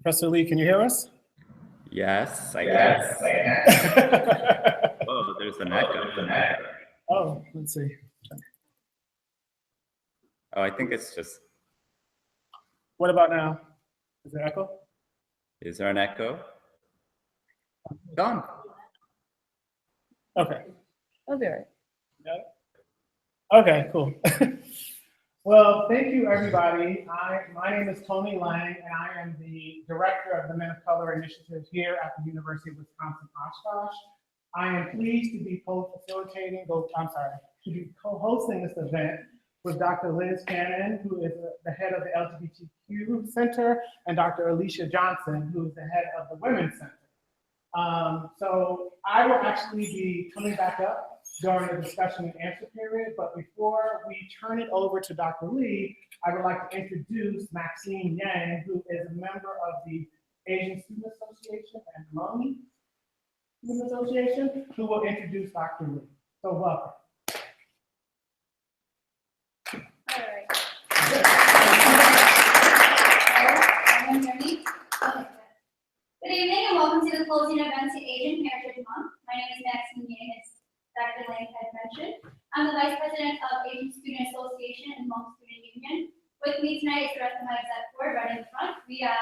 Professor Lee, can you hear us? Yes, I can. Oh, there's an echo. Oh, let's see. Oh, I think it's just, What about now? Is there echo? is there an echo? Gone. Okay. I'll be right. Got it? Okay, cool. Well, thank you, everybody. My name is Tony Lang, and I am the director of the Men of Color Initiative here at the University of Wisconsin-Oshkosh. I am pleased to be co-hosting this event with Dr. Liz Cannon, who is the head of the LGBTQ Center, and Dr. Alicia Johnson, who is the head of the Women's Center. So I will actually be coming back up during the discussion and answer period, but before we turn it over to Dr. Lee, I would like to introduce Maxine Yang, who is a member of the Asian Student Association and Hmong Student Association, who will introduce Dr. Lee. So welcome. All right. Everyone hear me? Okay. Good evening and welcome to the closing event to Asian Heritage Month. My name is Maxine Yang, as Dr. Lang had mentioned. I'm the Vice President of Asian Student Association and Hmong Student Union. With me tonight is the rest of my exec board right in the front. We got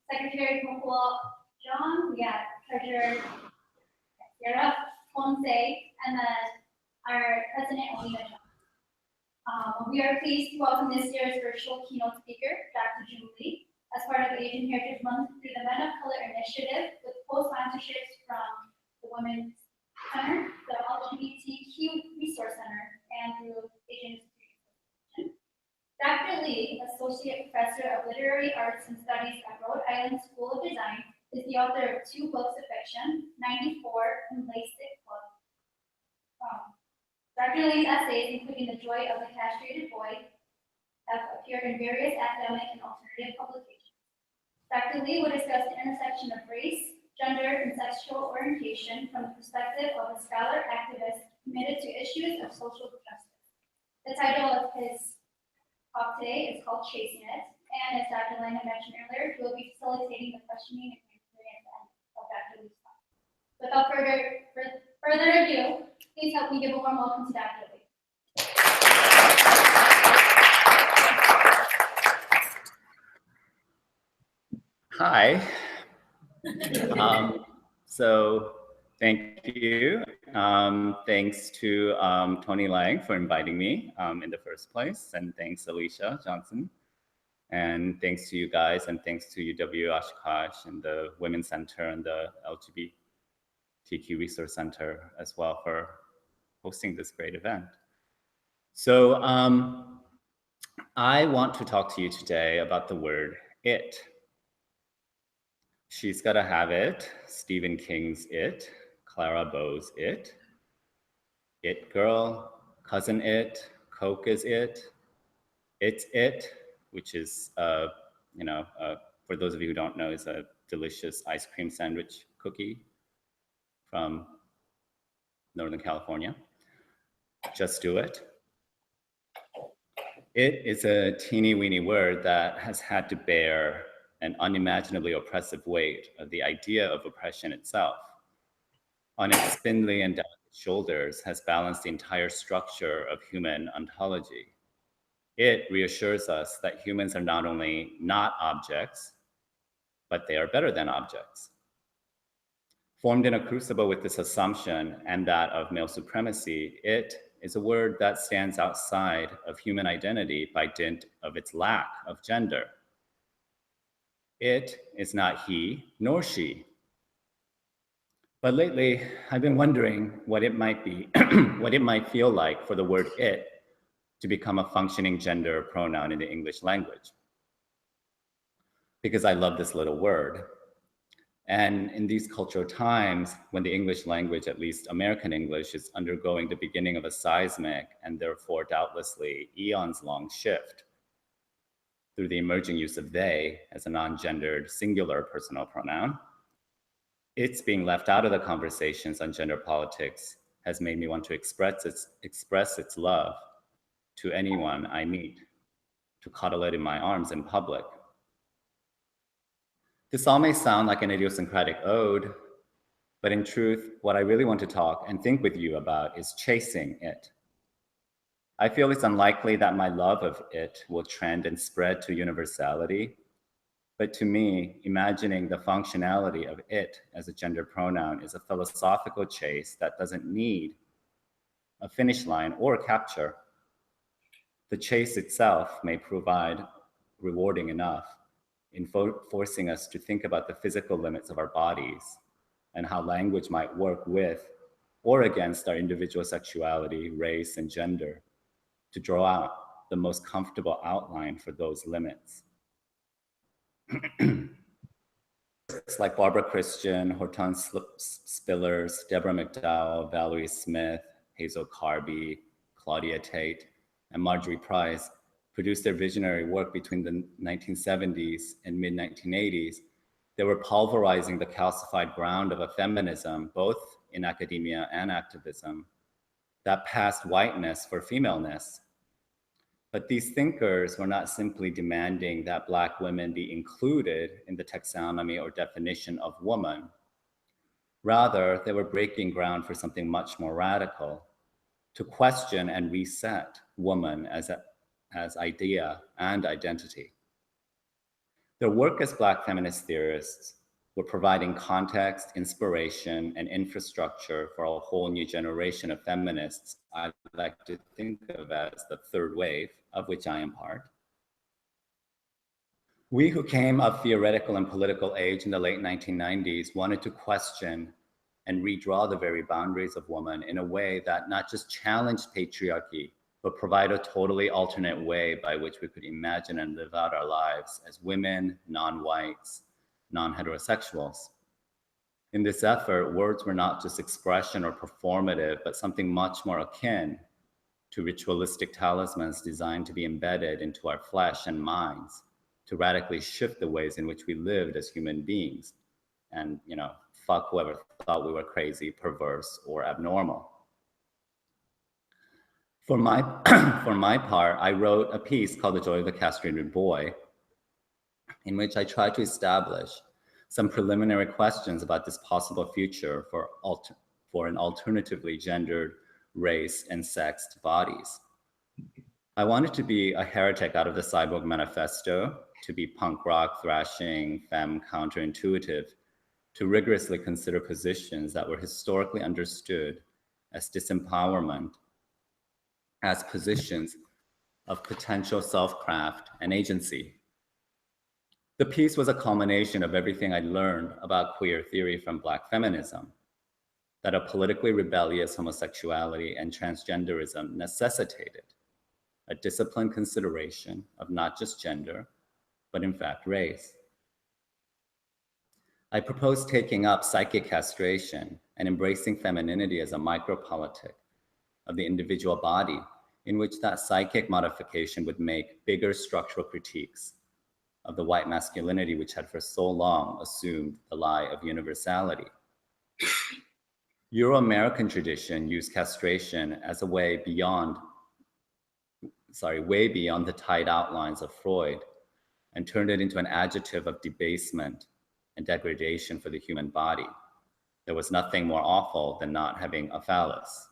Secretary Mokua John, we got Treasurer Sarah Ponce, and then our President Olina John. We are pleased to welcome this year's virtual keynote speaker, Dr. Joon Lee, as part of Asian Heritage Month through the Men of Color Initiative with co-sponsorships from the Women's Center, the LGBTQ Resource Center, and through Asian Student Association. Dr. Lee, Associate Professor of Literary Arts and Studies at Rhode Island School of Design, is the author of 2 books of fiction, 94 and LASIK book. Dr. Lee's essays, including The Joy of the Castrated Boy, have appeared in various academic and alternative publications. Dr. Lee will discuss the intersection of race, gender, and sexual orientation from the perspective of a scholar-activist committed to issues of social justice. The title of his talk today is called Chasing It, and as Dr. Lang mentioned earlier, he will be facilitating the questioning and answering at the end of Dr. Lee's talk. Without further ado, please help me give a warm welcome to Dr. Lee. Hi. So thank you. Thanks to Tony Lang for inviting me in the first place, and thanks Alicia Johnson, and thanks to you guys, and thanks to UW Oshkosh and the Women's Center and the LGBTQ Resource Center as well for hosting this great event. So I want to talk to you today about the word it. She's Gotta Have It, Stephen King's It, Clara Bow's It, It Girl, Cousin It, Coke is It, It's It, which is, for those of you who don't know, is a delicious ice cream sandwich cookie from Northern California. Just Do It. It is a teeny weeny word that has had to bear an unimaginably oppressive weight of the idea of oppression itself. On its spindly and delicate shoulders has balanced the entire structure of human ontology. It reassures us that humans are not only not objects, but they are better than objects. Formed in a crucible with this assumption and that of male supremacy, it is a word that stands outside of human identity by dint of its lack of gender. It is not he nor she. But lately, I've been wondering what it might be, what it might feel like for the word it to become a functioning gender pronoun in the English language. Because I love this little word. And in these cultural times, when the English language, at least American English, is undergoing the beginning of a seismic and therefore doubtlessly eons long shift through the emerging use of they as a non-gendered singular personal pronoun, it's being left out of the conversations on gender politics has made me want to express its love to anyone I meet, to cuddle it in my arms in public, This all may sound like an idiosyncratic ode, but in truth, what I really want to talk and think with you about is chasing it. I feel it's unlikely that my love of it will trend and spread to universality, but to me, imagining the functionality of it as a gender pronoun is a philosophical chase that doesn't need a finish line or capture. The chase itself may provide rewarding enough in forcing us to think about the physical limits of our bodies and how language might work with or against our individual sexuality, race, and gender to draw out the most comfortable outline for those limits. It's like Barbara Christian, Hortense Spillers, Deborah McDowell, Valerie Smith, Hazel Carby, Claudia Tate, and Marjorie Price produced their visionary work between the 1970s and mid-1980s. They were pulverizing the calcified ground of a feminism, both in academia and activism, that passed whiteness for femaleness. But these thinkers were not simply demanding that Black women be included in the taxonomy or definition of woman. Rather, they were breaking ground for something much more radical, to question and reset woman as idea and identity. Their work as Black feminist theorists were providing context, inspiration, and infrastructure for a whole new generation of feminists I like to think of as the third wave, of which I am part. We who came of theoretical and political age in the late 1990s wanted to question and redraw the very boundaries of woman in a way that not just challenged patriarchy, but provide a totally alternate way by which we could imagine and live out our lives as women, non-whites, non-heterosexuals. In this effort, words were not just expression or performative, but something much more akin to ritualistic talismans designed to be embedded into our flesh and minds to radically shift the ways in which we lived as human beings. And, fuck whoever thought we were crazy, perverse, or abnormal. For my part, I wrote a piece called The Joy of the Castrated Boy, in which I tried to establish some preliminary questions about this possible future for an alternatively gendered race and sexed bodies. I wanted to be a heretic out of the Cyborg Manifesto, to be punk rock, thrashing, femme counterintuitive, to rigorously consider positions that were historically understood as disempowerment, as positions of potential self-craft and agency. The piece was a culmination of everything I learned about queer theory from Black feminism, that a politically rebellious homosexuality and transgenderism necessitated a disciplined consideration of not just gender, but in fact race. I proposed taking up psychic castration and embracing femininity as a micropolitic of the individual body, in which that psychic modification would make bigger structural critiques of the white masculinity which had for so long assumed the lie of universality. Euro-American tradition used castration as a way beyond the tight outlines of Freud, and turned it into an adjective of debasement and degradation for the human body. There was nothing more awful than not having a phallus.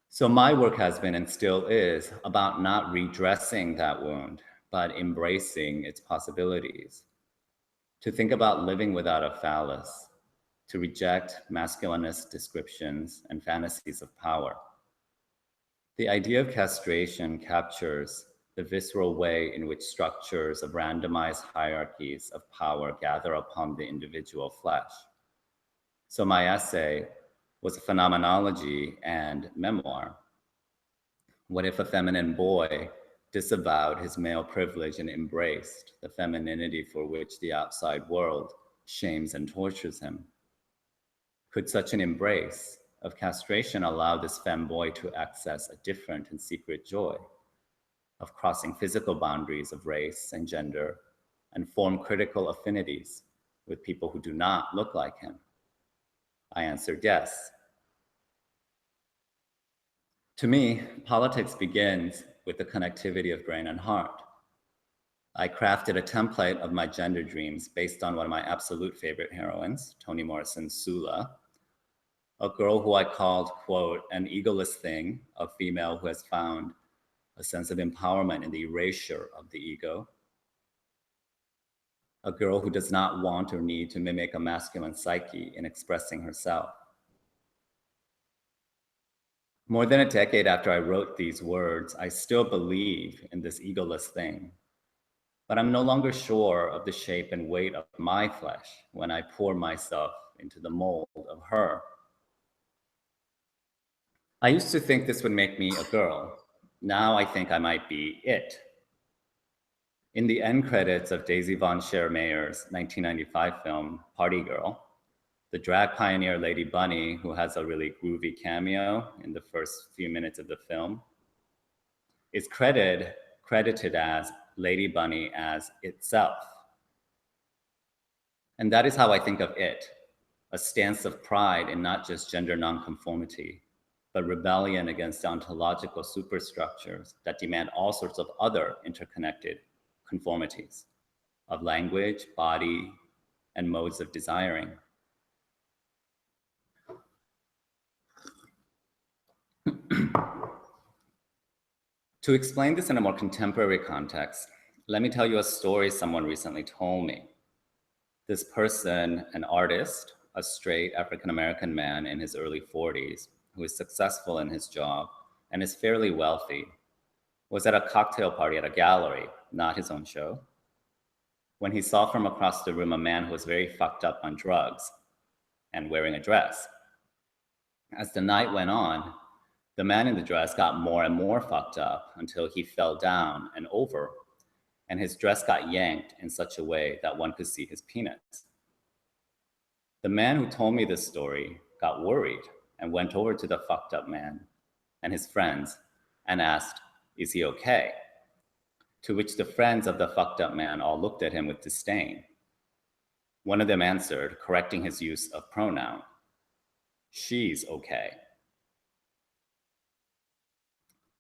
So my work has been and still is about not redressing that wound, but embracing its possibilities. To think about living without a phallus, to reject masculinist descriptions and fantasies of power. The idea of castration captures the visceral way in which structures of randomized hierarchies of power gather upon the individual flesh. So my essay was a phenomenology and memoir. What if a feminine boy disavowed his male privilege and embraced the femininity for which the outside world shames and tortures him? Could such an embrace of castration allow this femboy to access a different and secret joy of crossing physical boundaries of race and gender and form critical affinities with people who do not look like him? I answered yes. To me, politics begins with the connectivity of brain and heart. I crafted a template of my gender dreams based on one of my absolute favorite heroines, Toni Morrison's Sula, a girl who I called, quote, an egoless thing, a female who has found a sense of empowerment in the erasure of the ego, a girl who does not want or need to mimic a masculine psyche in expressing herself. More than a decade after I wrote these words, I still believe in this egoless thing, but I'm no longer sure of the shape and weight of my flesh when I pour myself into the mold of her. I used to think this would make me a girl. Now I think I might be it. In the end credits of Daisy von Schermer's 1995 film, Party Girl, the drag pioneer Lady Bunny, who has a really groovy cameo in the first few minutes of the film, is credited as Lady Bunny as itself. And that is how I think of it, a stance of pride in not just gender nonconformity, but rebellion against ontological superstructures that demand all sorts of other interconnected conformities of language, body, and modes of desiring. To explain this in a more contemporary context, let me tell you a story someone recently told me. This person, an artist, a straight African-American man in his early 40s, who is successful in his job and is fairly wealthy, was at a cocktail party at a gallery, not his own show, when he saw from across the room a man who was very fucked up on drugs and wearing a dress. As the night went on, the man in the dress got more and more fucked up until he fell down and over, and his dress got yanked in such a way that one could see his penis. The man who told me this story got worried and went over to the fucked up man and his friends and asked, "Is he okay?" To which the friends of the fucked up man all looked at him with disdain. One of them answered, correcting his use of pronoun, "She's okay."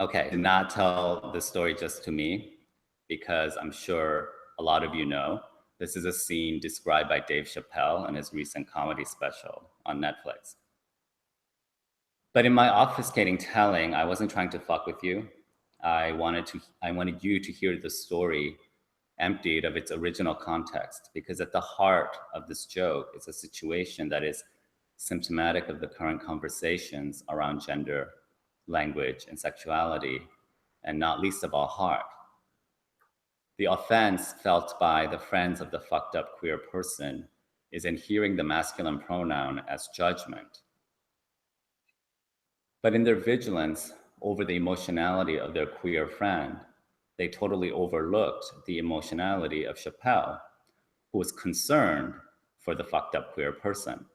Okay, do not tell this story just to me, because I'm sure a lot of you know this is a scene described by Dave Chappelle in his recent comedy special on Netflix. But in my obfuscating telling, I wasn't trying to fuck with you. I wanted you to hear the story emptied of its original context, because at the heart of this joke is a situation that is symptomatic of the current conversations around gender, language, and sexuality, and not least of all, heart. The offense felt by the friends of the fucked up queer person is in hearing the masculine pronoun as judgment. But in their vigilance over the emotionality of their queer friend, they totally overlooked the emotionality of Chappelle, who was concerned for the fucked up queer person.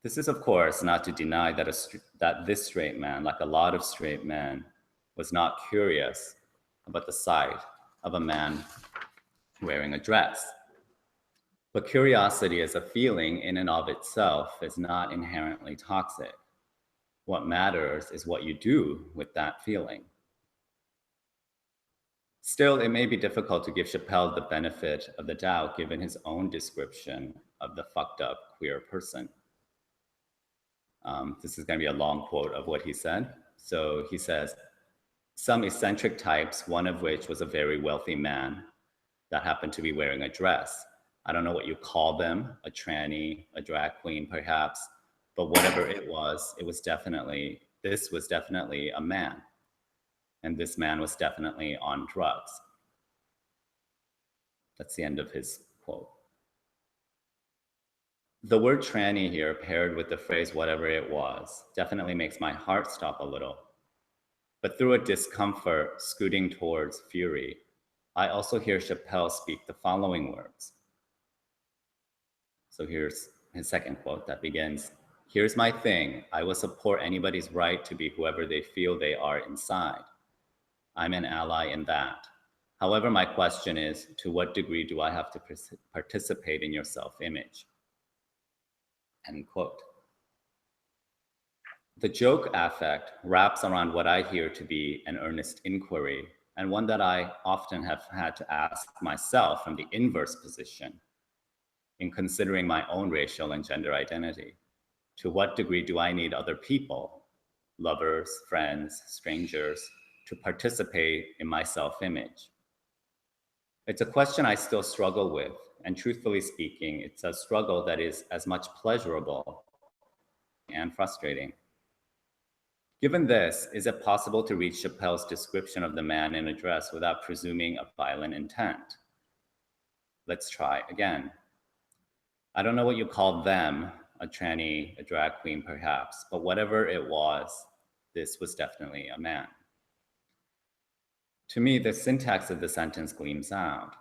This is, of course, not to deny that this straight man, like a lot of straight men, was not curious about the sight of a man wearing a dress. But curiosity as a feeling in and of itself is not inherently toxic. What matters is what you do with that feeling. Still, it may be difficult to give Chappelle the benefit of the doubt given his own description of the fucked up queer person. This is going to be a long quote of what he said. So he says, "Some eccentric types, one of which was a very wealthy man that happened to be wearing a dress. I don't know what you call them, a tranny, a drag queen perhaps, but whatever it was definitely, this was definitely a man. And this man was definitely on drugs." That's the end of his quote. The word tranny here, paired with the phrase "whatever it was," definitely makes my heart stop a little. But through a discomfort scooting towards fury, I also hear Chappelle speak the following words. So here's his second quote that begins, "Here's my thing. I will support anybody's right to be whoever they feel they are inside. I'm an ally in that. However, my question is, to what degree do I have to participate in your self-image?" End quote. The joke affect wraps around what I hear to be an earnest inquiry and one that I often have had to ask myself from the inverse position in considering my own racial and gender identity. To what degree do I need other people, lovers, friends, strangers, to participate in my self-image? It's a question I still struggle with, and truthfully speaking, it's a struggle that is as much pleasurable and frustrating. Given this, is it possible to read Chappelle's description of the man in a dress without presuming a violent intent? Let's try again. I don't know what you call them, a tranny, a drag queen perhaps, but whatever it was, this was definitely a man. To me, the syntax of the sentence gleams out.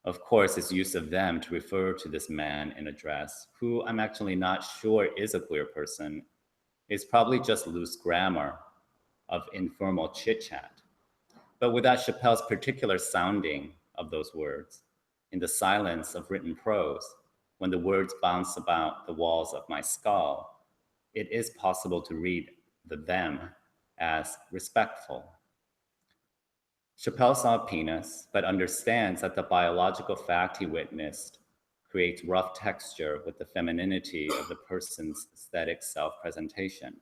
Of course, its use of them to refer to this man in a dress, who I'm actually not sure is a queer person, is probably just loose grammar of informal chit-chat. But without Chappelle's particular sounding of those words, in the silence of written prose, when the words bounce about the walls of my skull, it is possible to read the them as respectful. Chappelle saw a penis, but understands that the biological fact he witnessed creates rough texture with the femininity of the person's aesthetic self-presentation.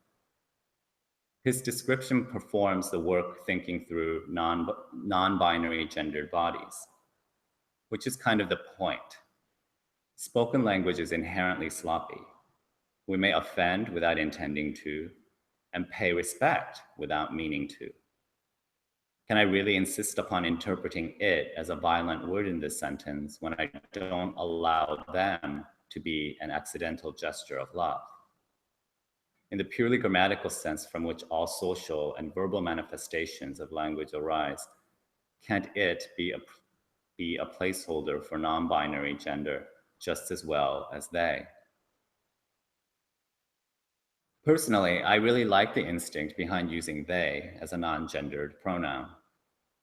His description performs the work thinking through non-binary gendered bodies, which is kind of the point. Spoken language is inherently sloppy. We may offend without intending to, and pay respect without meaning to. Can I really insist upon interpreting it as a violent word in this sentence when I don't allow them to be an accidental gesture of love? In the purely grammatical sense from which all social and verbal manifestations of language arise, can't it be a placeholder for non-binary gender just as well as they? Personally, I really like the instinct behind using they as a non-gendered pronoun,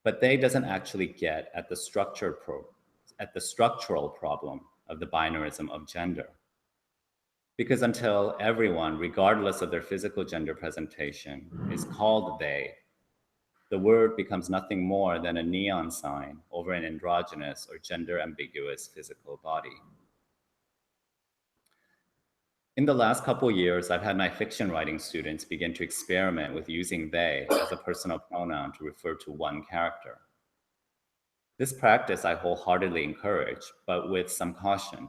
but they doesn't actually get at the structural problem of the binarism of gender. Because until everyone, regardless of their physical gender presentation, is called they, the word becomes nothing more than a neon sign over an androgynous or gender ambiguous physical body. In the last couple years, I've had my fiction writing students begin to experiment with using they as a personal pronoun to refer to one character. This practice I wholeheartedly encourage, but with some caution.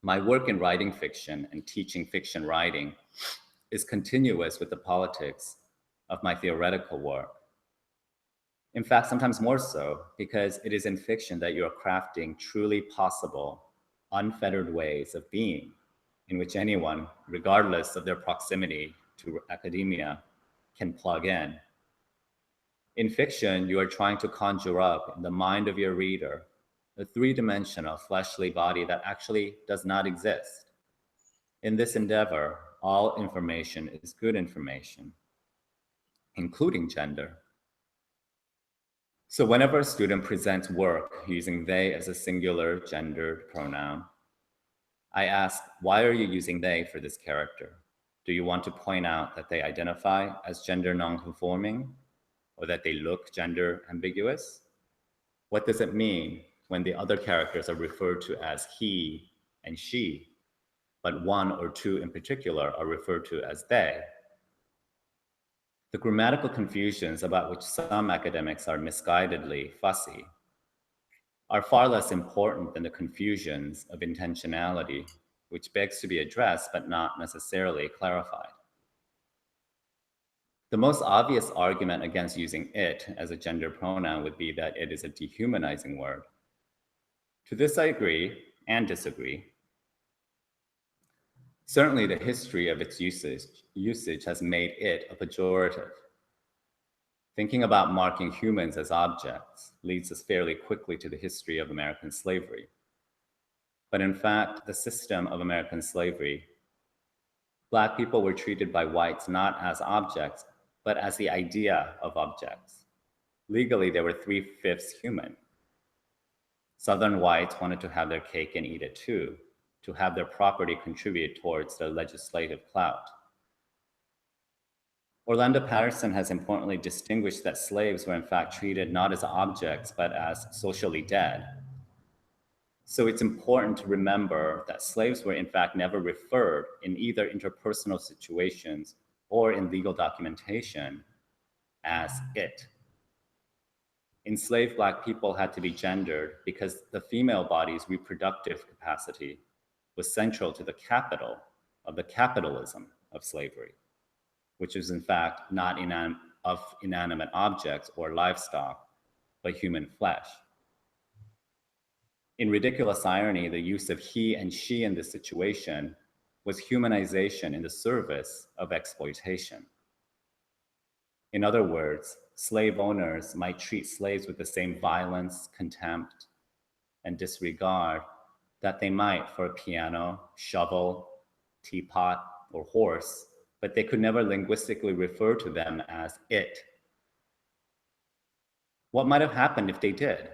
My work in writing fiction and teaching fiction writing is continuous with the politics of my theoretical work. In fact, sometimes more so, because it is in fiction that you are crafting truly possible, unfettered ways of being, in which anyone, regardless of their proximity to academia, can plug in. In fiction, you are trying to conjure up in the mind of your reader a three-dimensional fleshly body that actually does not exist. In this endeavor, all information is good information, including gender. So whenever a student presents work using they as a singular gendered pronoun, I ask, why are you using they for this character? Do you want to point out that they identify as gender non-conforming, or that they look gender ambiguous? What does it mean when the other characters are referred to as he and she, but one or two in particular are referred to as they? The grammatical confusions about which some academics are misguidedly fussy are far less important than the confusions of intentionality, which begs to be addressed but not necessarily clarified. The most obvious argument against using it as a gender pronoun would be that it is a dehumanizing word. To this I agree and disagree. Certainly the history of its usage has made it a pejorative. Thinking about marking humans as objects leads us fairly quickly to the history of American slavery. But in fact, the system of American slavery, Black people were treated by whites not as objects, but as the idea of objects. Legally, they were 3/5 human. Southern whites wanted to have their cake and eat it too, to have their property contribute towards their legislative clout. Orlando Patterson has importantly distinguished that slaves were in fact treated not as objects, but as socially dead. So it's important to remember that slaves were in fact never referred in either interpersonal situations or in legal documentation as it. Enslaved Black people had to be gendered because the female body's reproductive capacity was central to the capital of the capitalism of slavery, which is in fact not of inanimate objects or livestock, but human flesh. In ridiculous irony, the use of he and she in this situation was humanization in the service of exploitation. In other words, slave owners might treat slaves with the same violence, contempt, and disregard that they might for a piano, shovel, teapot, or horse, but they could never linguistically refer to them as it. What might have happened if they did?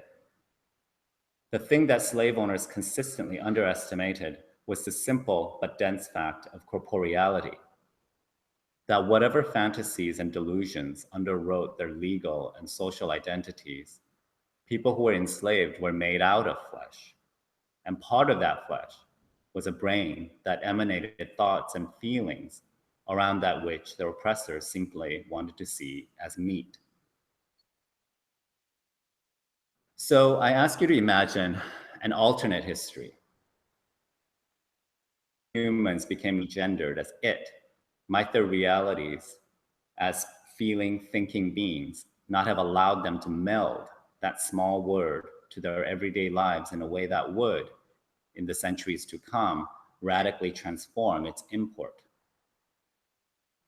The thing that slave owners consistently underestimated was the simple but dense fact of corporeality. That whatever fantasies and delusions underwrote their legal and social identities, people who were enslaved were made out of flesh. And part of that flesh was a brain that emanated thoughts and feelings around that which their oppressors simply wanted to see as meat. So I ask you to imagine an alternate history. Humans became gendered as it. Might their realities as feeling, thinking beings not have allowed them to meld that small word to their everyday lives in a way that would, in the centuries to come, radically transform its import?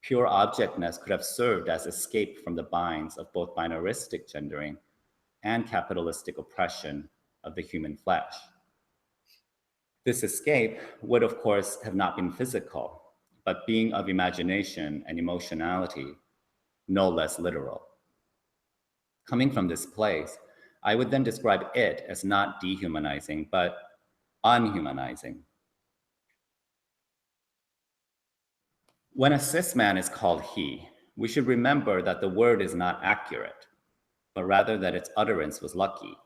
Pure objectness could have served as escape from the binds of both binaristic gendering and capitalistic oppression of the human flesh. This escape would, of course, have not been physical, but being of imagination and emotionality, no less literal. Coming from this place, I would then describe it as not dehumanizing, but unhumanizing. When a cis man is called he, we should remember that the word is not accurate, but rather that its utterance was lucky.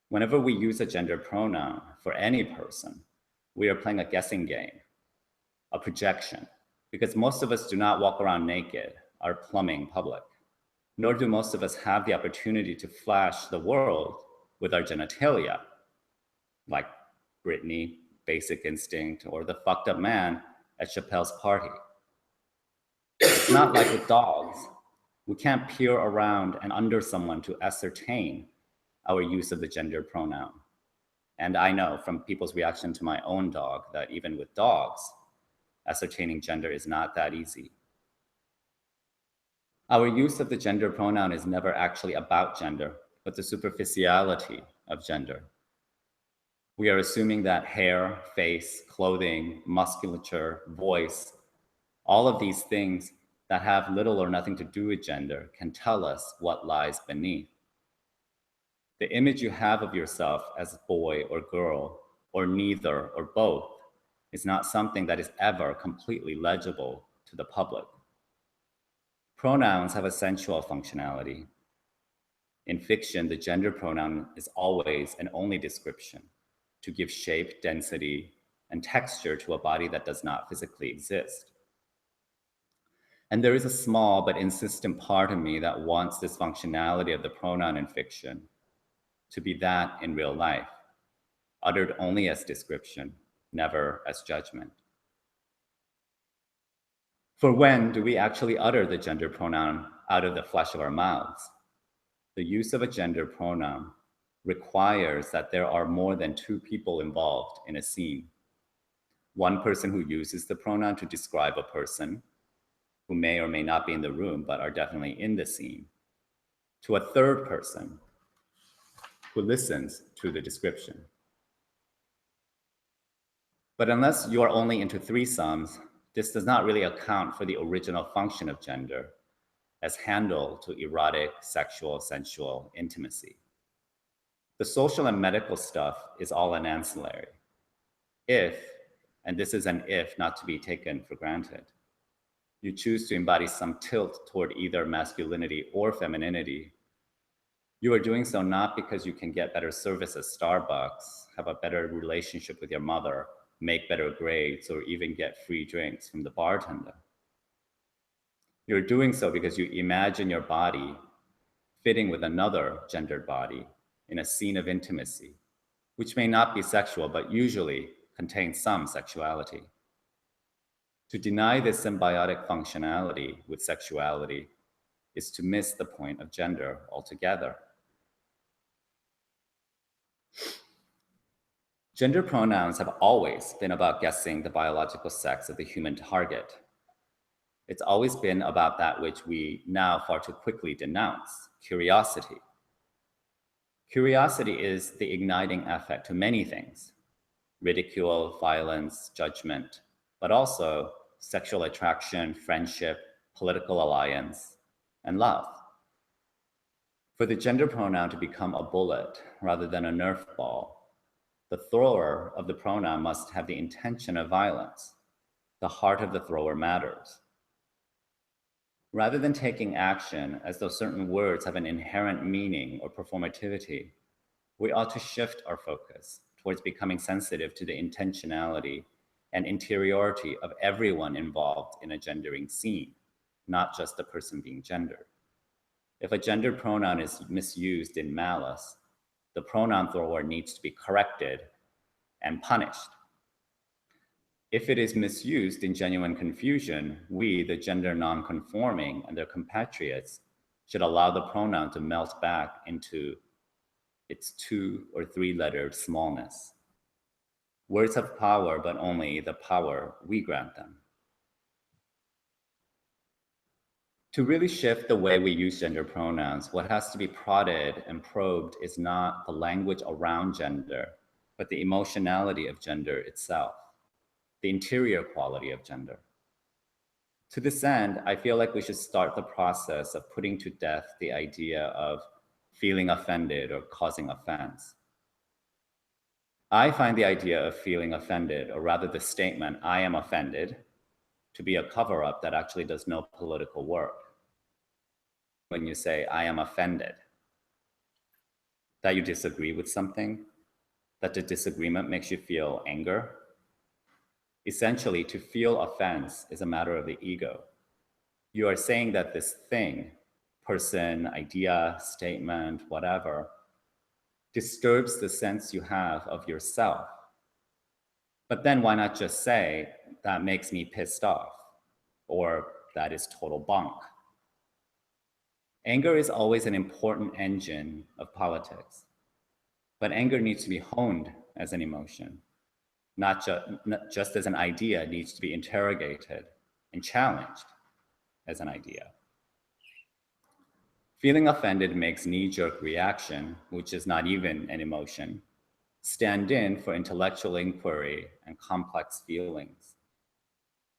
Whenever we use a gender pronoun for any person, we are playing a guessing game, a projection, because most of us do not walk around naked, our plumbing public, nor do most of us have the opportunity to flash the world with our genitalia, like Britney, Basic Instinct, or the fucked up man at Chappelle's party. It's not like with dogs. We can't peer around and under someone to ascertain our use of the gender pronoun. And I know from people's reaction to my own dog that even with dogs, ascertaining gender is not that easy. Our use of the gender pronoun is never actually about gender, but the superficiality of gender. We are assuming that hair, face, clothing, musculature, voice, all of these things that have little or nothing to do with gender can tell us what lies beneath. The image you have of yourself as boy or girl, or neither or both, is not something that is ever completely legible to the public. Pronouns have a sensual functionality. In fiction, the gender pronoun is always and only description to give shape, density, and texture to a body that does not physically exist. And there is a small but insistent part of me that wants this functionality of the pronoun in fiction to be that in real life, uttered only as description, never as judgment. For when do we actually utter the gender pronoun out of the flesh of our mouths? The use of a gender pronoun requires that there are more than two people involved in a scene. One person who uses the pronoun to describe a person who may or may not be in the room, but are definitely in the scene, to a third person who listens to the description. But unless you are only into threesomes, this does not really account for the original function of gender as handle to erotic, sexual, sensual intimacy. The social and medical stuff is all an ancillary. If, and this is an if not to be taken for granted, you choose to embody some tilt toward either masculinity or femininity, you are doing so not because you can get better service at Starbucks, have a better relationship with your mother, make better grades, or even get free drinks from the bartender. You're doing so because you imagine your body fitting with another gendered body in a scene of intimacy, which may not be sexual, but usually contains some sexuality. To deny this symbiotic functionality with sexuality is to miss the point of gender altogether. Gender pronouns have always been about guessing the biological sex of the human target. It's always been about that which we now far too quickly denounce, curiosity. Curiosity is the igniting affect to many things: ridicule, violence, judgment, but also sexual attraction, friendship, political alliance, and love. For the gender pronoun to become a bullet rather than a Nerf ball, the thrower of the pronoun must have the intention of violence. The heart of the thrower matters. Rather than taking action as though certain words have an inherent meaning or performativity, we ought to shift our focus towards becoming sensitive to the intentionality and interiority of everyone involved in a gendering scene, not just the person being gendered. If a gendered pronoun is misused in malice, the pronoun thrower needs to be corrected and punished. If it is misused in genuine confusion, we, the gender non-conforming and their compatriots, should allow the pronoun to melt back into its 2 or 3-lettered smallness. Words have power, but only the power we grant them. To really shift the way we use gender pronouns, what has to be prodded and probed is not the language around gender, but the emotionality of gender itself, the interior quality of gender. To this end, I feel like we should start the process of putting to death the idea of feeling offended or causing offense. I find the idea of feeling offended, or rather the statement, "I am offended," to be a cover-up that actually does no political work. When you say, "I am offended," that you disagree with something, that the disagreement makes you feel anger. Essentially, to feel offense is a matter of the ego. You are saying that this thing, person, idea, statement, whatever, disturbs the sense you have of yourself. But then why not just say, "That makes me pissed off," or "That is total bunk"? Anger is always an important engine of politics, but anger needs to be honed as an emotion, not just as an idea needs to be interrogated and challenged as an idea. Feeling offended makes knee-jerk reaction, which is not even an emotion, stand in for intellectual inquiry and complex feelings.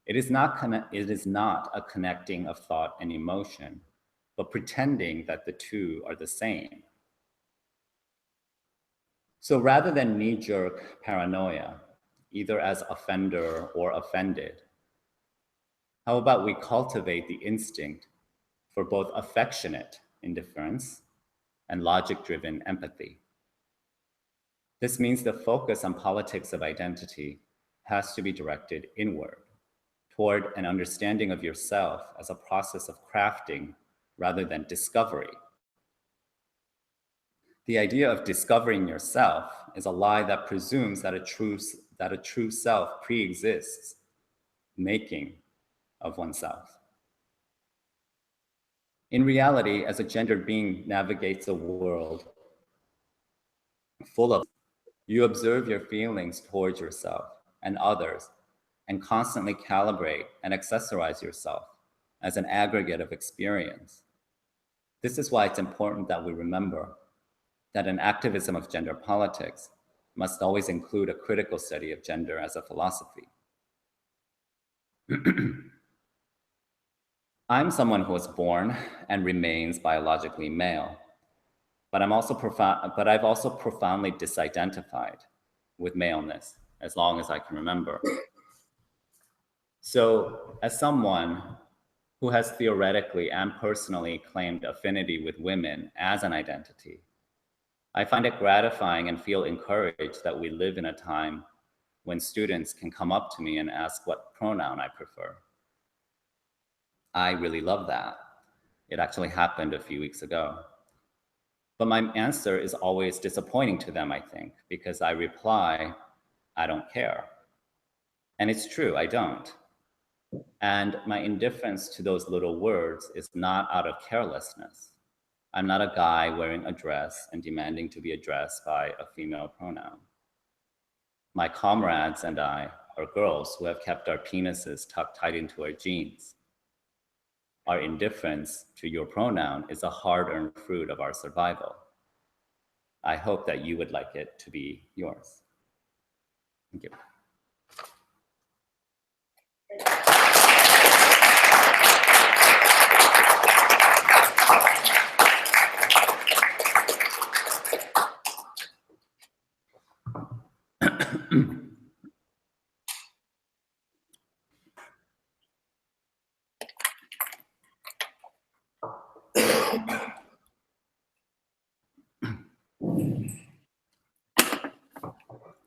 It is not a connecting of thought and emotion, but pretending that the two are the same. So rather than knee-jerk paranoia, either as offender or offended, how about we cultivate the instinct for both affectionate indifference and logic-driven empathy? This means the focus on politics of identity has to be directed inward, toward an understanding of yourself as a process of crafting rather than discovery. The idea of discovering yourself is a lie that presumes that a true self pre-exists making of oneself. In reality, as a gendered being navigates a world full of, you observe your feelings towards yourself and others, and constantly calibrate and accessorize yourself as an aggregate of experience. This is why it's important that we remember that an activism of gender politics must always include a critical study of gender as a philosophy. I'm someone who was born and remains biologically male, but I've also profoundly disidentified with maleness as long as I can remember. So as someone who has theoretically and personally claimed affinity with women as an identity. I find it gratifying and feel encouraged that we live in a time when students can come up to me and ask what pronoun I prefer. I really love that. It actually happened a few weeks ago. But my answer is always disappointing to them, I think, because I reply, I don't care. And it's true, I don't. And my indifference to those little words is not out of carelessness. I'm not a guy wearing a dress and demanding to be addressed by a female pronoun. My comrades and I are girls who have kept our penises tucked tight into our jeans. Our indifference to your pronoun is a hard-earned fruit of our survival. I hope that you would like it to be yours. Thank you.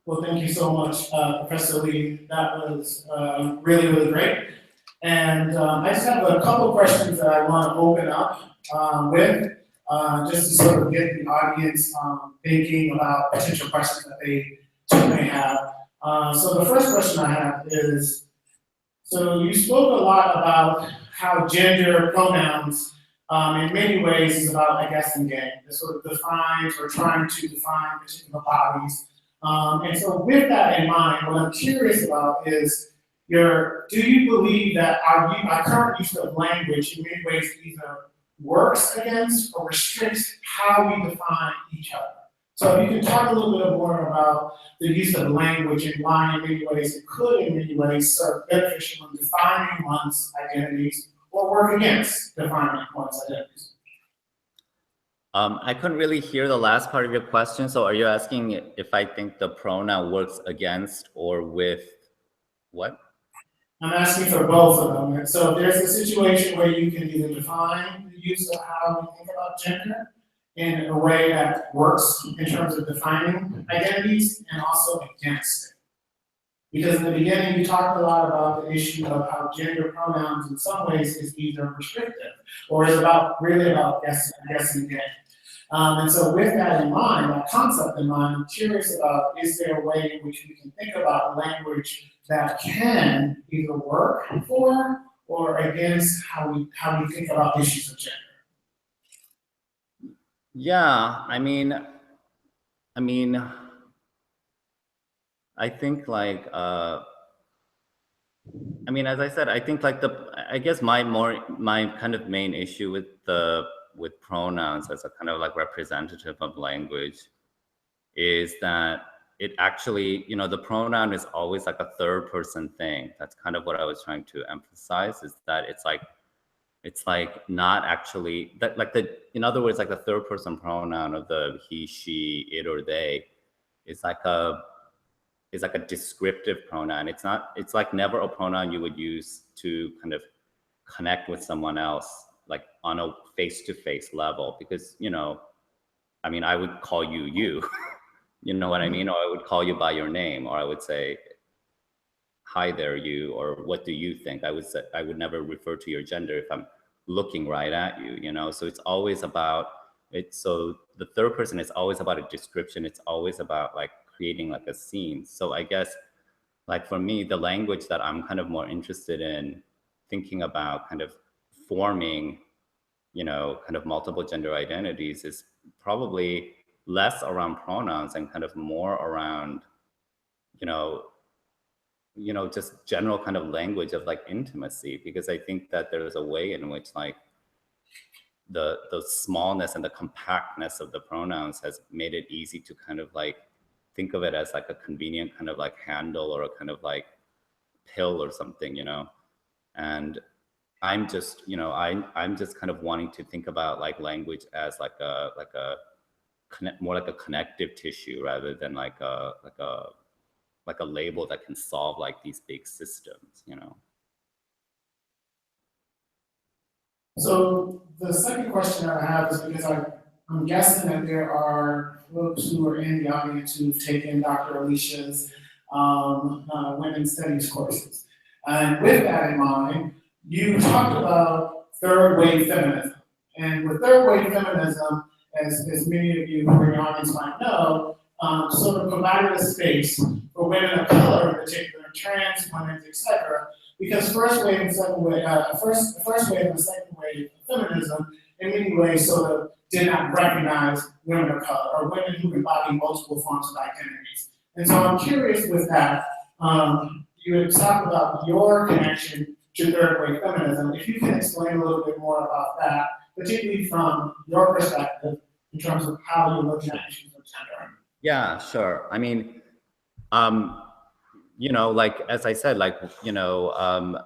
Well, thank you so much, Professor Lee. That was really, really great. And I just have a couple of questions that I want to open up with, just to sort of get the audience thinking about potential questions that they may have. So the first question I have is, so you spoke a lot about how gender pronouns in many ways is about, I guess, in game. It sort of defines or trying to define particular bodies. And so with that in mind, what I'm curious about is do you believe that our current use of language in many ways either works against or restricts how we define each other? So if you can talk a little bit more about the use of language and why in many ways it could in many ways serve beneficial in defining one's identities or work against defining one's identities. I couldn't really hear the last part of your question. So are you asking if I think the pronoun works against or with what? I'm asking for both of them. And so there's a situation where you can either define the use of how we think about gender in a way that works in terms of defining identities and also against it. Because in the beginning, you talked a lot about the issue of how gender pronouns in some ways is either restrictive or is really about guessing game. And so with that in mind, that concept in mind, I'm curious about, is there a way in which we can think about language that can either work for or against how we think about issues of gender? Yeah, I mean, I think like, as I said, I think like I guess my kind of main issue with pronouns as a kind of like representative of language is that it actually, the pronoun is always like a third person thing. That's kind of what I was trying to emphasize, is that it's like not actually that, like in other words, like the third person pronoun of the he, she, it, or they is like a descriptive pronoun. It's like never a pronoun you would use to kind of connect with someone else, like on a face-to-face level, because, I would call you, you know what I mean? Or I would call you by your name, or I would say, hi there, you, or what do you think? I would never refer to your gender if I'm looking right at you, So it's always about it. So the third person is always about a description. It's always about like creating like a scene. So I guess like for me, the language that I'm kind of more interested in thinking about kind of forming, kind of multiple gender identities is probably less around pronouns and kind of more around, just general kind of language of like intimacy, because I think that there's a way in which like the smallness and the compactness of the pronouns has made it easy to kind of like think of it as like a convenient kind of like handle or a kind of like pill or something, and I'm just, I'm just kind of wanting to think about like language as like a more like a connective tissue rather than like a label that can solve like these big systems, So the second question that I have is because I'm guessing that there are folks who are in the audience who've taken Dr. Alicia's women's studies courses. And with that in mind, you talked about third wave feminism. And with third wave feminism, as many of you who are in the audience might know, sort of provided a space for women of color, in particular trans women, etc. Because first wave and second wave, first wave and second wave of feminism, in many ways, sort of did not recognize women of color or women who embody multiple forms of identities. And so I'm curious with that. You had talked about your connection to third wave feminism. If you can explain a little bit more about that, particularly from your perspective in terms of how you're looking at issues of gender. Yeah, sure. I mean, you know, like, as I said, like, you know,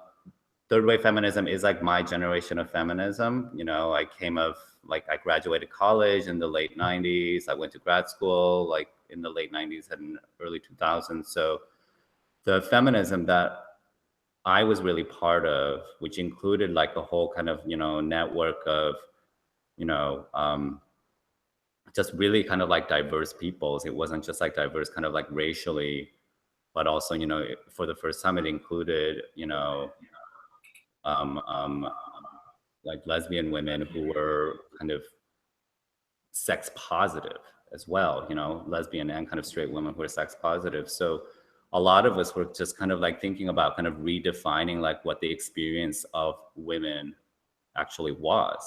third wave feminism is like my generation of feminism. You know, I came of, like, I graduated college in the late 90s. I went to grad school, like, in the late 90s and early 2000s. So the feminism that I was really part of, which included like a whole kind of, you know, network of, you know, just really kind of like diverse peoples. It wasn't just like diverse kind of like racially, but also, you know, for the first time it included, you know, like lesbian women who were kind of sex positive as well, you know, lesbian and kind of straight women who are sex positive. So a lot of us were just kind of like thinking about kind of redefining like what the experience of women actually was.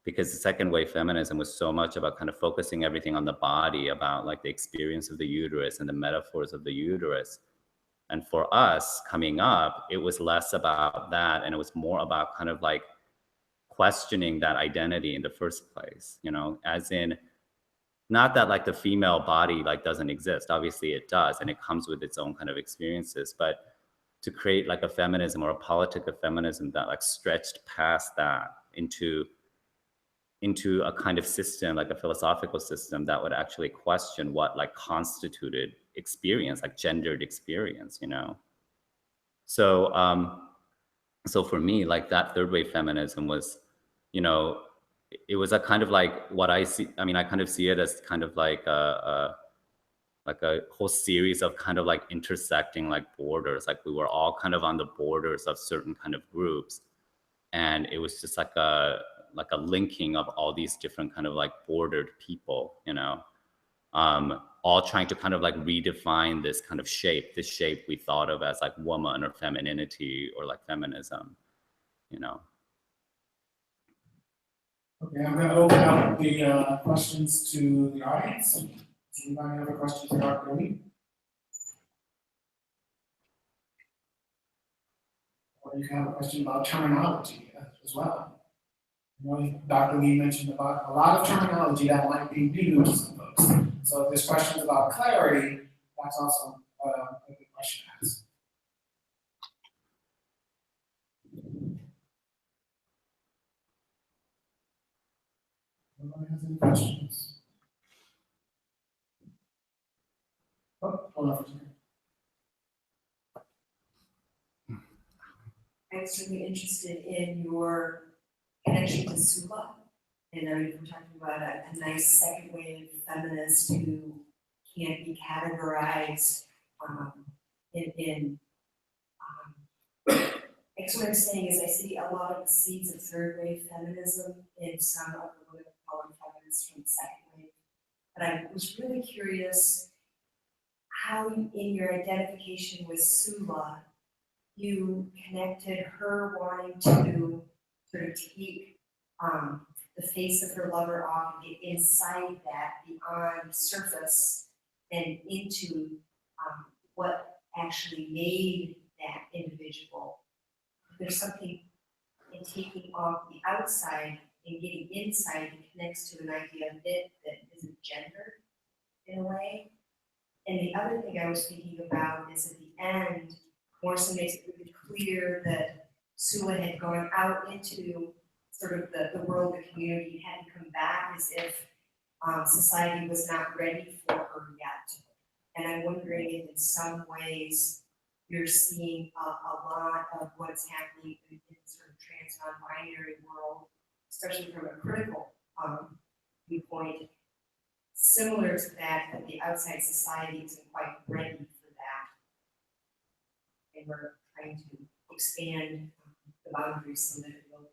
Because the second wave feminism was so much about kind of focusing everything on the body, about like the experience of the uterus and the metaphors of the uterus. And for us coming up, it was less about that. And it was more about kind of like questioning that identity in the first place, you know, as in, not that like the female body like doesn't exist. Obviously it does, and it comes with its own kind of experiences, but to create like a feminism or a politic of feminism that like stretched past that into a kind of system, like a philosophical system that would actually question what like constituted experience, like gendered experience, you know? So, so for me, like that third wave feminism was, you know, it was a kind of like what I see. I mean, I kind of see it as kind of like a whole series of kind of like intersecting like borders. Like we were all kind of on the borders of certain kind of groups. And it was just like a linking of all these different kind of like bordered people, you know, all trying to kind of like redefine this kind of shape, this shape we thought of as like woman or femininity or like feminism, you know. Okay, I'm going to open up the questions to the audience. Does anybody have a question for Dr. Lee? Or you can have a question about terminology as well. You know, Dr. Lee mentioned about a lot of terminology that might be new to some folks. So if there's questions about clarity, that's also a good question to ask. Nobody has any questions? Oh, hold on for a second. I'm certainly interested in your connection to Sula. And I mean, we're talking about a nice second wave feminist who can't be categorized I guess what I'm saying is I see a lot of the seeds of third wave feminism in some of the women of color feminists from the second wave. But I was really curious how in your identification with Sula, you connected her wanting to sort of take the face of her lover off and get inside that, beyond surface and into what actually made that individual. There's something in taking off the outside and getting inside that connects to an idea of it that isn't gendered in a way. And the other thing I was thinking about is at the end, Morrison makes it really clear that Sula had gone out into sort of the world, the community, had to come back as if society was not ready for her yet. And I'm wondering if in some ways you're seeing a lot of what's happening in sort of trans non-binary world, especially from a critical viewpoint, similar to that the outside society isn't quite ready for that. And we're trying to expand the boundaries so that it will.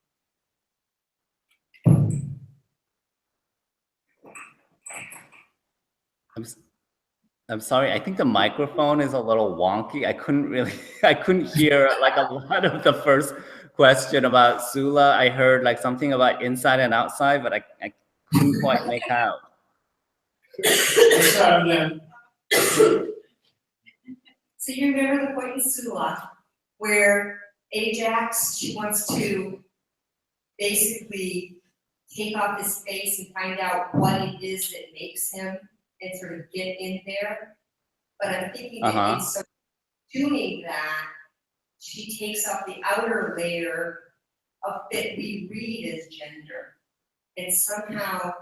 I'm sorry, I think the microphone is a little wonky. I couldn't hear like a lot of the first question about Sula. I heard like something about inside and outside, but I couldn't quite make out. Let's try again. So you remember the point in Sula where Ajax, she wants to basically take off his face and find out what it is that makes him and sort of get in there. But I'm thinking that in so doing that, she takes off the outer layer of that we read as gender. And somehow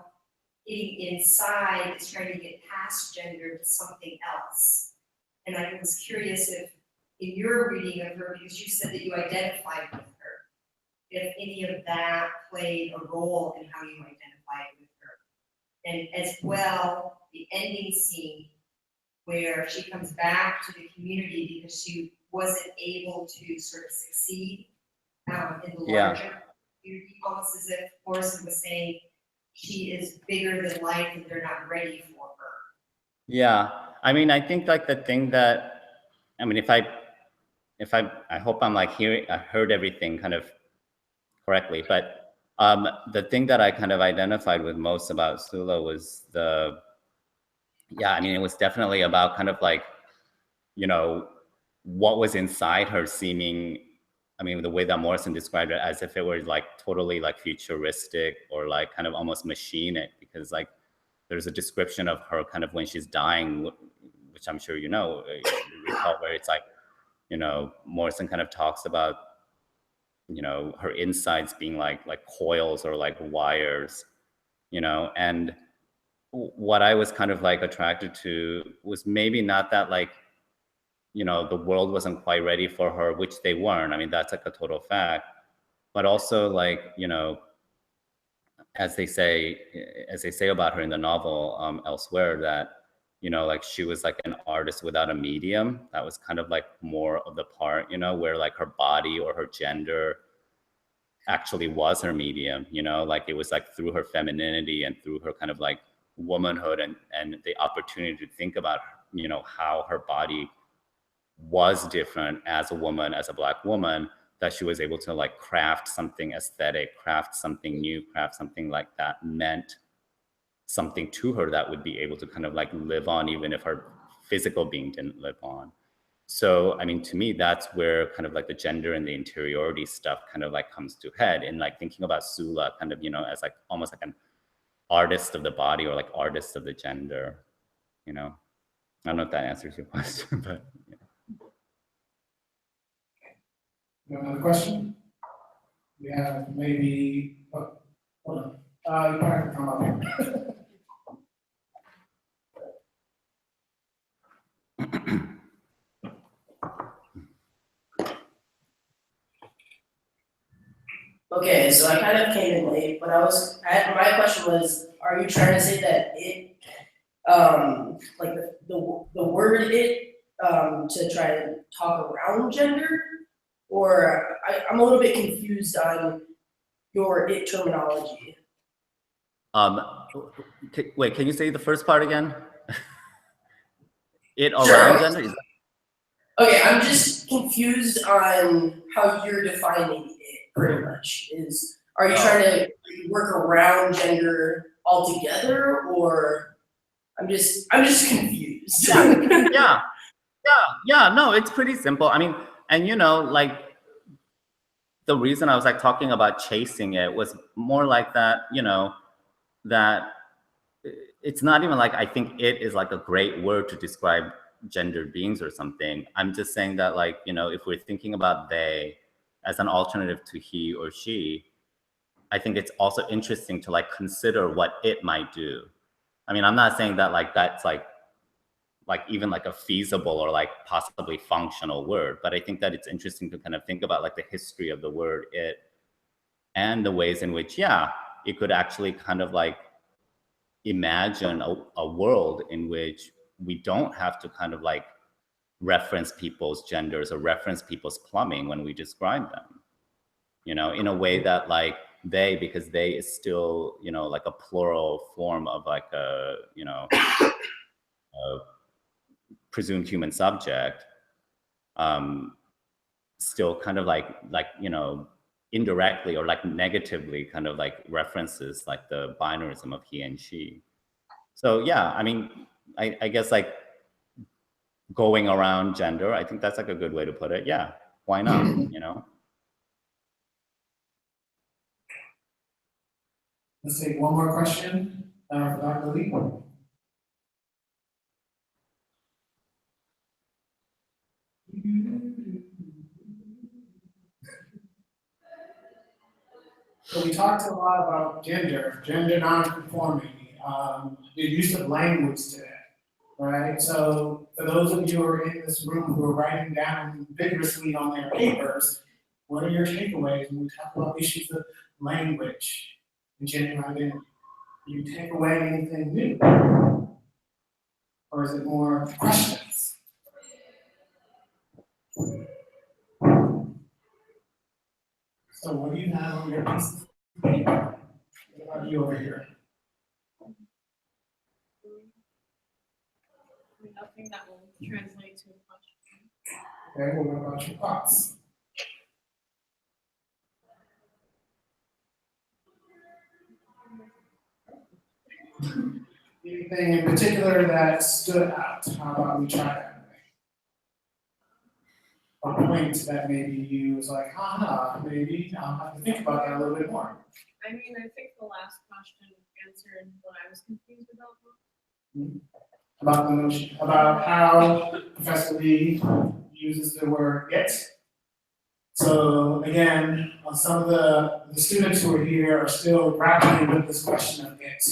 getting inside is trying to get past gender to something else. And I was curious if in your reading of her, because you said that you identified with her, if any of that played a role in how you identified with her. And as well, the ending scene where she comes back to the community because she wasn't able to sort of succeed in the larger community, almost as if Morrison was saying she is bigger than life and they're not ready for her. Yeah, I mean, I think like the thing that, I mean, I hope I'm like I heard everything kind of correctly, but the thing that I kind of identified with most about Sula was I mean, it was definitely about kind of like, you know, what was inside her seeming, I mean, the way that Morrison described it, as if it were like totally like futuristic or like kind of almost machinic, because like there's a description of her kind of when she's dying, which I'm sure you know, where it's like, you know, Morrison kind of talks about, you know, her insides being like coils or like wires, you know. And what I was kind of like attracted to was maybe not that like, you know, the world wasn't quite ready for her, which they weren't. I mean, that's like a total fact. But also like, you know, as they say about her in the novel elsewhere, that, you know, like she was like an artist without a medium. That was kind of like more of the part, you know, where like her body or her gender actually was her medium, you know, like it was like through her femininity and through her kind of like womanhood and the opportunity to think about, you know, how her body was different as a woman, as a Black woman, that she was able to like craft something aesthetic, craft something new, craft something like that meant something to her that would be able to kind of like live on, even if her physical being didn't live on. So, I mean, to me, that's where kind of like the gender and the interiority stuff kind of like comes to head, and like thinking about Sula kind of, you know, as like almost like an artist of the body or like artist of the gender, you know. I don't know if that answers your question, but yeah. Another question? We have maybe, hold on. You probably have to come up here. Okay, so I kind of came in late, but my question was, are you trying to say that it, like the word it, to try to talk around gender? Or I'm a little bit confused on your it terminology. Wait, can you say the first part again? It Sure. around gender? Okay, I'm just confused on how you're defining it, pretty much. Are you trying to work around gender altogether, or I'm just confused. Yeah, no, it's pretty simple. I mean, and you know, like the reason I was like talking about chasing it was more like that, you know, that it's not even like I think it is like a great word to describe gendered beings or something. I'm just saying that, like, you know, if we're thinking about they as an alternative to he or she, I think it's also interesting to like consider what it might do. I mean, I'm not saying that like that's like even like a feasible or like possibly functional word, but I think that it's interesting to kind of think about like the history of the word it and the ways in which, yeah, it could actually kind of like imagine a world in which we don't have to kind of like reference people's genders or reference people's plumbing when we describe them, you know, in a way that like they, because they is still, you know, like a plural form of like a, you know, a presumed human subject, still kind of like, you know, indirectly or like negatively kind of like references like the binarism of he and she. So yeah, I mean, I guess like going around gender, I think that's like a good way to put it. Yeah, why not, you know? Let's take one more question for Dr. Lee. So we talked a lot about gender non-conformity, the use of language today, right? So for those of you who are in this room who are writing down vigorously on their papers, what are your takeaways when we talk about issues of language and gender identity? Do you take away anything new? Or is it more questions? So what do you have on your piece of paper? What about you over here? Nothing that will translate to a question. Okay, well, what about your thoughts? Anything in particular that stood out? How about we try that? Or points that maybe you was like, maybe I'll have to think about that a little bit more. I mean, I think the last question answered what I was confused about. About the notion, about how Professor Lee uses the word it. So again, some of the students who are here are still grappling with this question of it.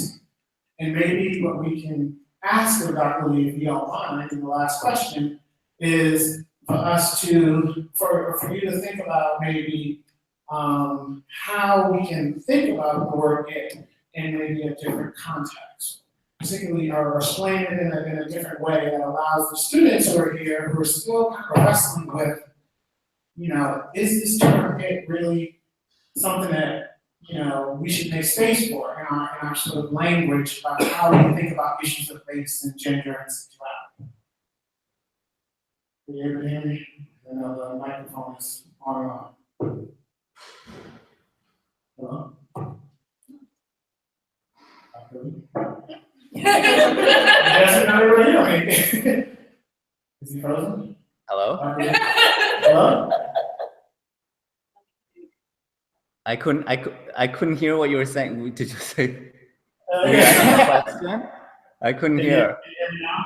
And maybe what we can ask of Dr. Lee, if you don't mind, in the last question, is for us to, for you to think about maybe how we can think about the word it in maybe a different context. Particularly, or explain it in a different way that allows the students who are here, who are still kind of wrestling with, you know, is this term it really something that, you know, we should make space for in our sort of language about how we think about issues of race and gender and sexuality. Can you ever hear me? I know the microphone is on and on. Hello? That's not really hear me. Is he frozen? Hello? Hello? I couldn't hear what you were saying. Did you say? Did you Yeah. ask a question? I couldn't hear. Can you hear me now?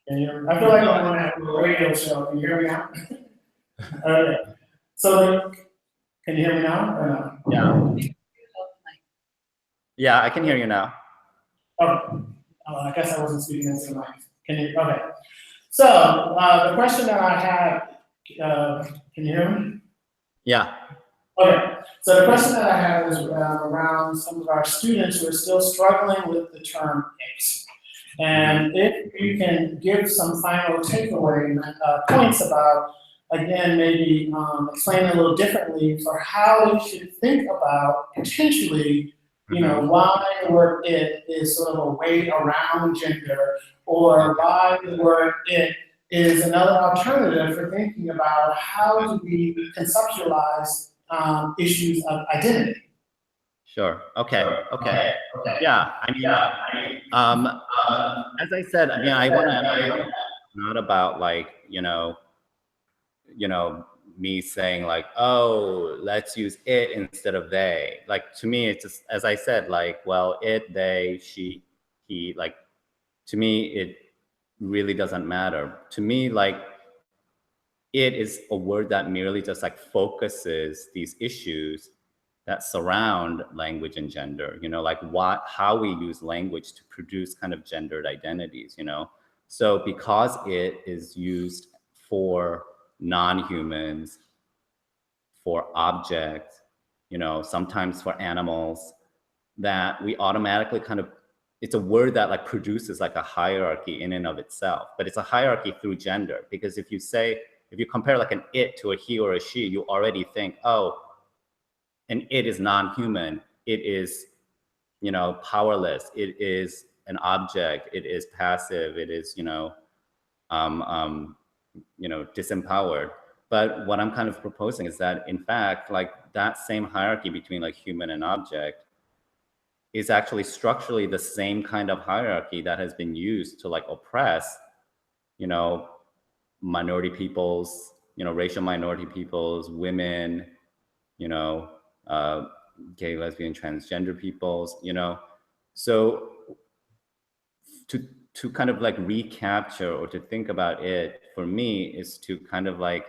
Can you hear me? I feel like I'm on a radio show. Can you hear me now? Okay. So, can you hear me now or no? Yeah. Yeah, I can hear you now. Oh, I guess I wasn't speaking into the mic. Can you? Okay. So, the question that I had, can you hear me? Yeah. Okay. So the question that I have is around some of our students who are still struggling with the term it. And if you can give some final takeaway points about, again, maybe explain a little differently for how we should think about potentially, you know, why the word it is sort of a way around gender, or why the word it is another alternative for thinking about how do we conceptualize issues of identity. Sure. Okay. Yeah. I mean, as I said, yeah, I want to emphasize not about like, you know, me saying like, oh, let's use it instead of they. Like, to me, it's just, as I said, like, well, it, they, she, he, like, to me, it really doesn't matter. To me, like, it is a word that merely just like focuses these issues that surround language and gender, you know, like how we use language to produce kind of gendered identities, you know? So because it is used for non-humans, for objects, you know, sometimes for animals, that we automatically kind of, it's a word that like produces like a hierarchy in and of itself, but it's a hierarchy through gender. Because if you say, if you compare like an it to a he or a she, you already think, oh, an it is non-human, it is, you know, powerless, it is an object, it is passive, it is, you know, disempowered. But what I'm kind of proposing is that, in fact, like that same hierarchy between like human and object is actually structurally the same kind of hierarchy that has been used to like oppress, you know, minority peoples, you know, racial minority peoples, women, you know, gay, lesbian, transgender peoples, you know. So to kind of like recapture or to think about it, for me, is to kind of like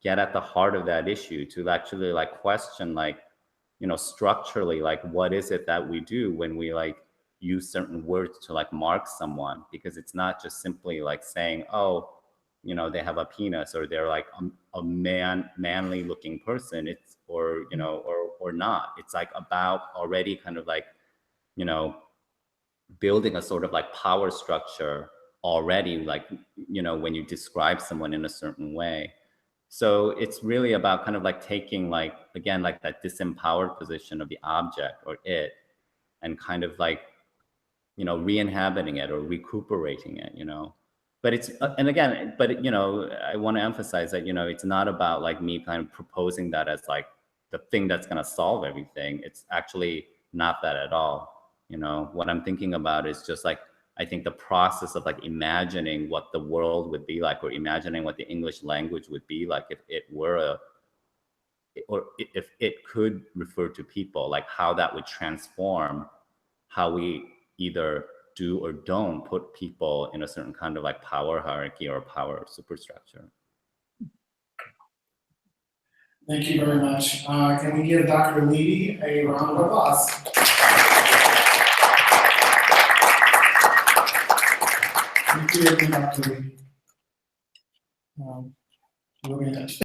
get at the heart of that issue, to actually like question, like, you know, structurally, like what is it that we do when we like use certain words to like mark someone? Because it's not just simply like saying, oh, you know, they have a penis, or they're like a manly looking person. It's, or, you know, or not. It's like about already kind of like, you know, building a sort of like power structure already, like, you know, when you describe someone in a certain way. So it's really about kind of like taking like, again, like that disempowered position of the object or it, and kind of like, you know, re-inhabiting it or recuperating it, you know. But it's, and again, but, you know, I want to emphasize that, you know, it's not about like me kind of proposing that as like the thing that's going to solve everything. It's actually not that at all. You know, what I'm thinking about is just like, I think the process of like imagining what the world would be like, or imagining what the English language would be like if it were a, or if it could refer to people, like how that would transform how we either do or don't put people in a certain kind of like power hierarchy or power superstructure. Thank you very much. Can we give Dr. Levy a round of applause? Thank you, Dr. Levy. We're going to